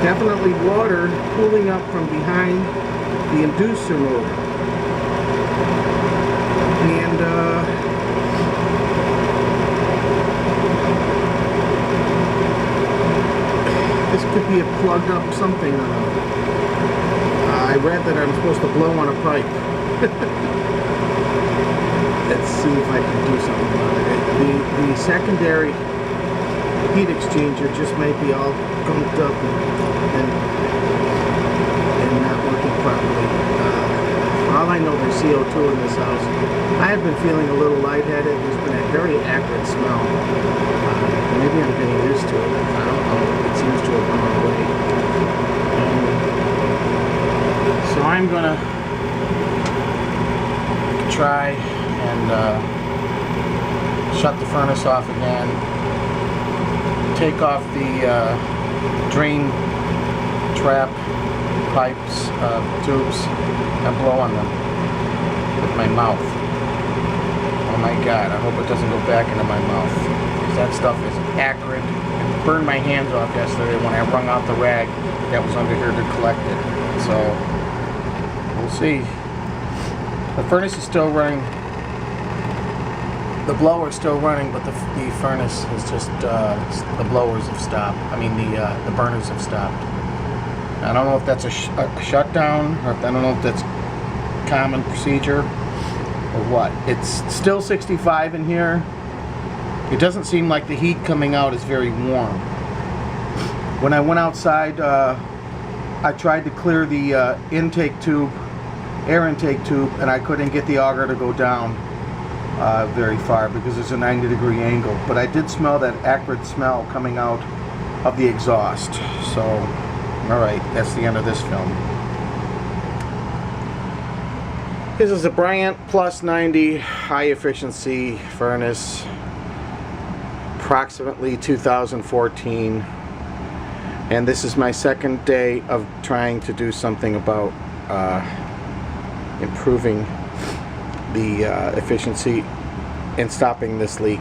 Definitely water pooling up from behind the inducer motor. And this could be a plugged up something. I read that I'm supposed to blow on a pipe. Let's see if I can do something about it. The secondary heat exchanger just might be all gunked up and not working properly. For all I know, there's CO2 in this house. I have been feeling a little lightheaded. There's been a very acrid smell. Maybe I'm getting used to it. I don't know. It seems to have gone away. So I'm gonna try and shut the furnace off again. Take off the drain trap pipes, tubes, and blow on them with my mouth. Oh my god, I hope it doesn't go back into my mouth, because that stuff is acrid. It burned my hands off yesterday when I wrung out the rag that was under here to collect it. So, we'll see. The furnace is still running. The blower is still running, but the furnace is just, the blowers have stopped. I mean, the burners have stopped. I don't know if that's a shutdown, or I don't know if that's common procedure, or what. It's still 65 in here. It doesn't seem like the heat coming out is very warm. When I went outside, I tried to clear the intake tube, air intake tube, and I couldn't get the auger to go down very far because there's a 90-degree angle. But I did smell that acrid smell coming out of the exhaust. So, alright, that's the end of this film. This is a Bryant plus 90 high efficiency furnace, approximately 2014. And this is my second day of trying to do something about improving the efficiency and stopping this leak.